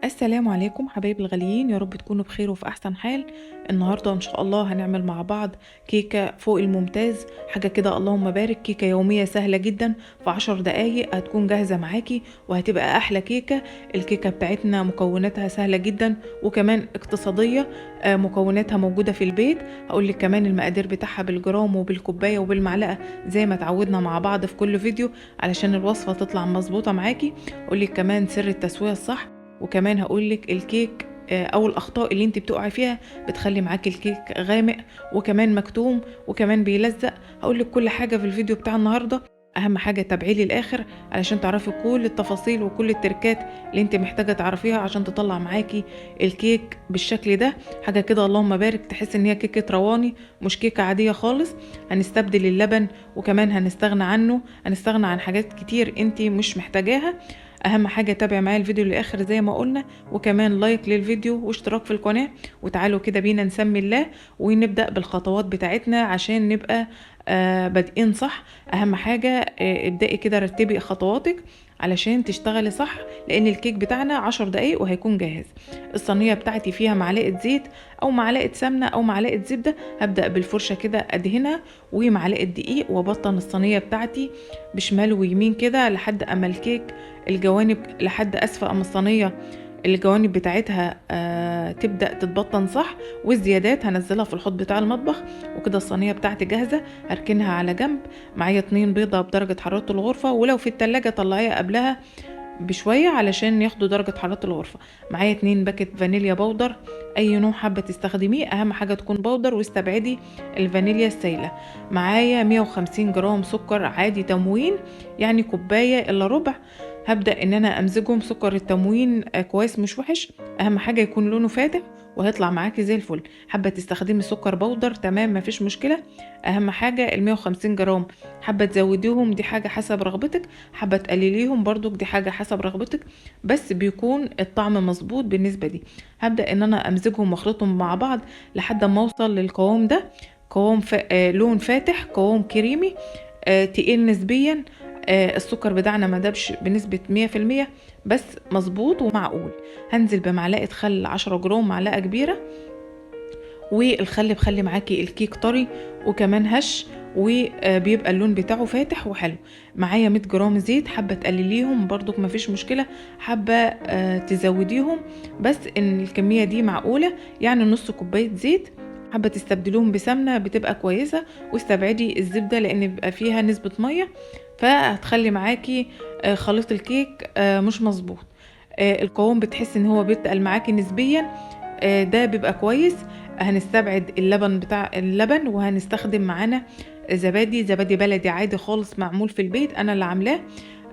السلام عليكم حبايبي الغاليين، يا رب تكونوا بخير وفي احسن حال. النهارده ان شاء الله هنعمل مع بعض كيكه فوق الممتاز، حاجه كده اللهم بارك. كيكه يوميه سهله جدا، في 10 دقايق هتكون جاهزه معاكي وهتبقى احلى كيكه. الكيكه بتاعتنا مكوناتها سهله جدا وكمان اقتصاديه. مكوناتها موجوده في البيت. هقول لك كمان المقادير بتاعها بالجرام وبالكوبايه وبالمعلقه زي ما اتعودنا مع بعض في كل فيديو علشان الوصفه تطلع مظبوطه معاكي. اقول لك كمان سر التسويه الصح، وكمان هقولك الكيك او الاخطاء اللي انت بتقعي فيها بتخلي معاكي الكيك غامق وكمان مكتوم وكمان بيلزق. هقولك كل حاجة في الفيديو بتاع النهاردة. اهم حاجة تابعيه للاخر علشان تعرفي كل التفاصيل وكل التركات اللي انت محتاجة تعرفيها عشان تطلع معاكي الكيك بالشكل ده. حاجة كده اللهم بارك، تحس ان هي كيكة رواني مش كيكة عادية خالص. هنستبدل اللبن وكمان هنستغنى عنه، هنستغنى عن حاجات كتير انت مش محتاجاها. اهم حاجه تابع معايا الفيديو للاخر زي ما قلنا، وكمان لايك للفيديو واشتراك في القناه. وتعالوا كده بينا نسمي الله ونبدا بالخطوات بتاعتنا عشان نبقى بادئين صح. اهم حاجه ابدأي كده رتبي خطواتك علشان تشتغلي صح، لان الكيك بتاعنا 10 دقايق وهيكون جاهز. الصينيه بتاعتي فيها معلقه زيت او معلقه سمنه او معلقه زبده. هبدأ بالفرشه كده ادهنها ومعلقه دقيق وابطن الصينيه بتاعتي بشمال ويمين كده لحد اما الكيك الجوانب لحد اسفل ام الصينيه الجوانب بتاعتها تبدأ تتبطن صح. والزيادات هنزلها في الحوض بتاع المطبخ. وكده الصينية بتاعتي جاهزة، هركنها على جنب. معايا 2 بيضة بدرجة حرارة الغرفة، ولو في التلاجة طلعيها قبلها بشوية علشان ياخدوا درجة حرارة الغرفة. معايا 2 باكت فانيليا بودر، اي نوع حابة تستخدميه، اهم حاجة تكون بودر واستبعدي الفانيليا السايلة. معايا 150 جرام سكر عادي تموين، يعني كوباية الا ربع. هبدأ ان انا امزجهم. سكر التموين كويس مش وحش، اهم حاجة يكون لونه فاتح وهيطلع معاكي زي الفل. حابة تستخدمي سكر بودر تمام مفيش مشكلة. اهم حاجة ال 150 جرام، حابة تزوديهم دي حاجة حسب رغبتك، حابة تقلليهم برضو دي حاجة حسب رغبتك، بس بيكون الطعم مظبوط بالنسبة دي. هبدأ ان انا امزجهم واخلطهم مع بعض لحد ما اوصل للقوام ده. قوام لون فاتح، قوام كريمي، تقيل نسبيا. السكر بتاعنا ما دابش بنسبة 100%، بس مظبوط ومعقول. هنزل بمعلقة خل 10 جرام، معلقة كبيرة. والخل بخلي معاكي الكيك طري وكمان هش، وبيبقى اللون بتاعه فاتح وحلو. معايا 100 جرام زيت، حابة تقلليهم برضو مفيش مشكلة، حابة تزوديهم بس ان الكمية دي معقولة، يعني نص كوباية زيت. حابة تستبدلوهم بسمنة بتبقى كويسة، واستبعدي الزبدة لان بيبقى فيها نسبة مية فهتخلي معاكي خليط الكيك مش مظبوط. القوام بتحس ان هو بيتقل معاكي نسبيا، ده بيبقى كويس. هنستبعد اللبن بتاع اللبن وهنستخدم معانا زبادي بلدي عادي خالص معمول في البيت، انا اللي عاملاه.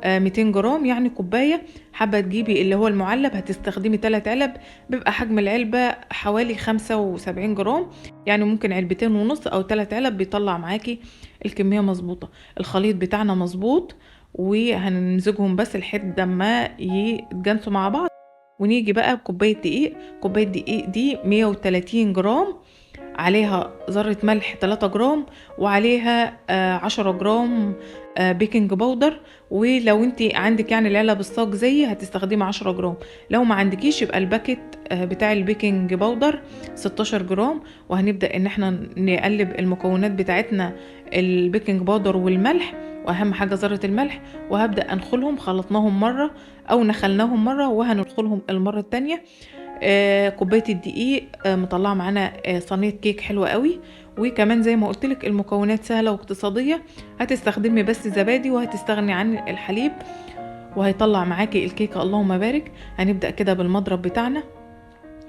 200 جرام يعني كوباية. حابة تجيبي اللي هو المعلب هتستخدمي 3 علب، بيبقى حجم العلبة حوالي 75 جرام، يعني ممكن علبتين ونص او 3 علب بيطلع معاكي الكمية مظبوطة. الخليط بتاعنا مظبوط وهنمزجهم بس لحد ما يتجانسوا مع بعض. ونيجي بقى بكوباية دقيق. كوباية دقيق دي 130 جرام، عليها ذرة ملح 3 جرام، وعليها 10 جرام بيكنج باودر. ولو انت عندك يعني العلب الصاج زي هتستخدمي 10 جرام، لو ما عندكيش يبقى الباكت بتاع البيكنج باودر 16 جرام. وهنبدأ ان احنا نقلب المكونات بتاعتنا، البيكنج باودر والملح، واهم حاجة ذرة الملح. وهبدأ انخلهم، خلطناهم مرة او نخلناهم مرة وهندخلهم المرة التانية. كوبايه الدقيق مطلعه معانا صينيه كيك حلوه قوي. وكمان زي ما قلت لك المكونات سهله واقتصاديه، هتستخدمي بس زبادي وهتستغني عن الحليب وهيطلع معاكي الكيكه اللهم بارك. هنبدا كده بالمضرب بتاعنا.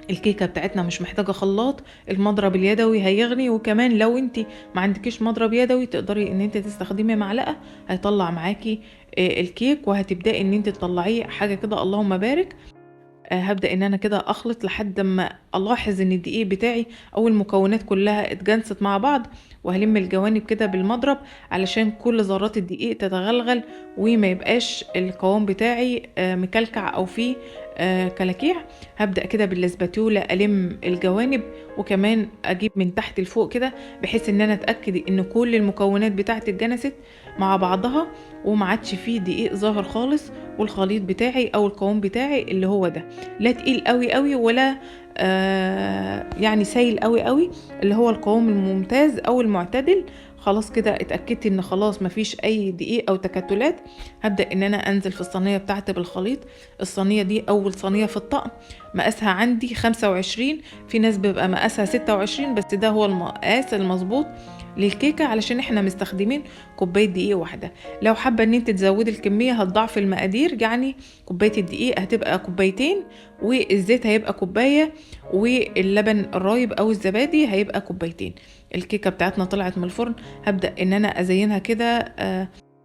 الكيكه بتاعتنا مش محتاجه خلاط، المضرب اليدوي هيغني. وكمان لو انت ما عندكيش مضرب يدوي تقدري ان انت تستخدمي معلقه، هيطلع معاكي الكيك وهتبداي ان انت تطلعيه حاجه كده اللهم بارك. هبدأ ان انا كده اخلط لحد ما الاحظ ان الدقيق بتاعي او المكونات كلها اتجانست مع بعض. وهلم الجوانب كده بالمضرب علشان كل ذرات الدقيق تتغلغل وما يبقاش القوام بتاعي مكلكع او فيه كلاكيع. هبدأ كده بالاسباتيولا ألم الجوانب، وكمان أجيب من تحت لفوق كده، بحيث إن أنا أتأكد إن كل المكونات بتاعتي اتجانست مع بعضها وما عادش فيه دقيق ظاهر خالص. والخليط بتاعي أو القوام بتاعي اللي هو ده، لا تقيل قوي قوي ولا يعني سايل قوي قوي، اللي هو القوام الممتاز أو المعتدل. خلاص كده اتأكدت ان خلاص مفيش اي دقيق او تكتلات. هبدأ ان انا انزل في الصينية بتاعتي بالخليط. الصينية دي اول صينية في الطقم، مقاسها عندي 25. في ناس بيبقى مقاسها 26، بس ده هو المقاس المظبوط للكيكة علشان احنا مستخدمين كوباية دقيق واحدة. لو حابة ان انت تزودي الكمية هتضاعفي المقادير، يعني كوباية الدقيق هتبقى كوبايتين، والزيت هيبقى كوباية، واللبن الرايب او الزبادي هيبقى كوبايتين. الكيكة بتاعتنا طلعت من الفرن. هبدأ ان انا ازينها كده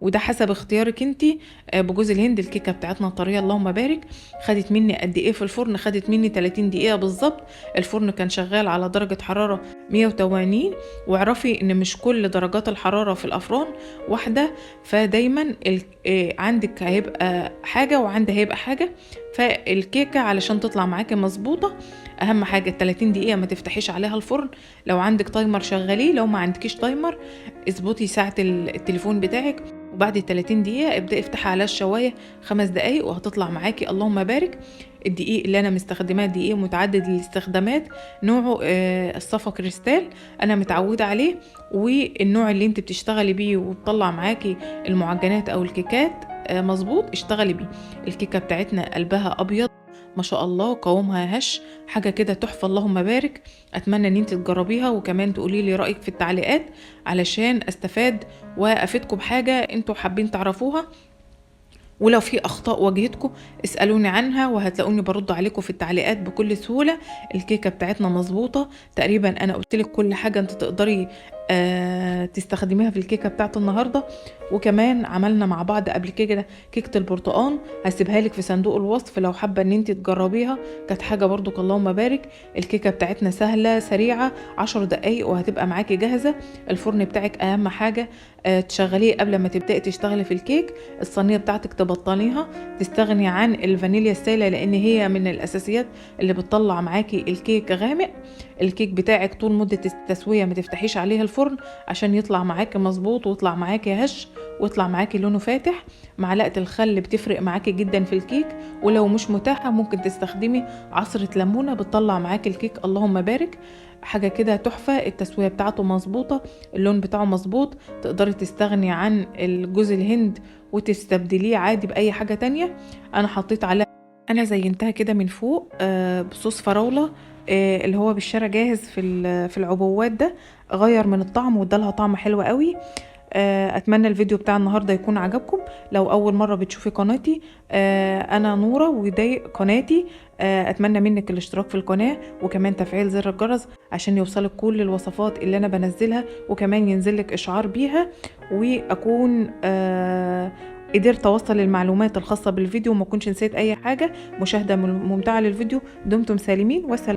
وده حسب اختيارك انتي بجوز الهند. الكيكه بتاعتنا طريه اللهم بارك. خدت مني قد ايه في الفرن؟ خدت مني 30 دقيقه بالظبط. الفرن كان شغال على درجه حراره 180. واعرفي ان مش كل درجات الحراره في الافران واحده، فدايما عندك هيبقى حاجه وعندها هيبقى حاجه. فالكيكه علشان تطلع معاكي مظبوطه اهم حاجه 30 دقيقه ما تفتحيش عليها الفرن. لو عندك تايمر شغليه، لو ما عندكيش تايمر اظبطي ساعه التليفون بتاعك، وبعد 30 دقيقة ابدأي افتحي على الشواية 5 دقايق وهتطلع معاكي اللهم بارك. الدقيق اللي انا مستخدماه دقيق متعدد الاستخدامات، نوعه الصفا كريستال، انا متعودة عليه. والنوع اللي انت بتشتغلي بيه وبتطلع معاكي المعجنات او الكيكات مظبوط اشتغلي بيه. الكيكة بتاعتنا قلبها ابيض ما شاء الله، قوامها هش، حاجة كده تحفة اللهم بارك. اتمنى ان انت تجربيها وكمان تقولي لي رأيك في التعليقات علشان استفاد وافيدكم بحاجة انتوا حابين تعرفوها. ولو في اخطاء واجهتكم اسالوني عنها وهتلاقوني برد عليكم في التعليقات بكل سهوله. الكيكه بتاعتنا مظبوطه تقريبا، انا قلت لك كل حاجه انت تقدري تستخدميها في الكيكه بتاعت النهارده. وكمان عملنا مع بعض قبل كده كيكه البرتقال، هسيبها لك في صندوق الوصف لو حابه ان انت تجربيها، كانت حاجه برضو اللهم بارك. الكيكه بتاعتنا سهله سريعه 10 دقايق وهتبقى معاكي جاهزه. الفرن بتاعك اهم حاجه تشغليه قبل ما تبداي تشتغلي في الكيك. الصينيه بتاعتك تبطنيها، تستغني عن الفانيليا السائله لان هي من الاساسيات اللي بتطلع معاكي الكيك غامق. الكيك بتاعك طول مده التسويه ما تفتحيش عليه الفرن عشان يطلع معاكي مظبوط ويطلع معاكي هش ويطلع معاكي لونه فاتح. معلقه الخل بتفرق معاكي جدا في الكيك، ولو مش متاحه ممكن تستخدمي عصره ليمونه بتطلع معاكي الكيك اللهم بارك. حاجه كده تحفه، التسويه بتاعته مظبوطه، اللون بتاعه مظبوط. تقدري تستغني عن الجوز الهند وتستبدليه عادي باي حاجه تانية. انا حطيت على انا زينتها كده من فوق بصوص فراوله اللي هو بالشارع جاهز في العبوات ده، غير من الطعم وادالها طعم حلو قوي. اتمنى الفيديو بتاع النهارده يكون عجبكم. لو اول مره بتشوفي قناتي انا نوره ودي قناتي. اتمنى منك الاشتراك في القناه وكمان تفعيل زر الجرس عشان يوصلك كل الوصفات اللي انا بنزلها، وكمان ينزلك اشعار بيها، واكون قدرت اوصل المعلومات الخاصه بالفيديو وما كنتش نسيت اي حاجه. مشاهده ممتعه للفيديو. دمتم سالمين وسلام.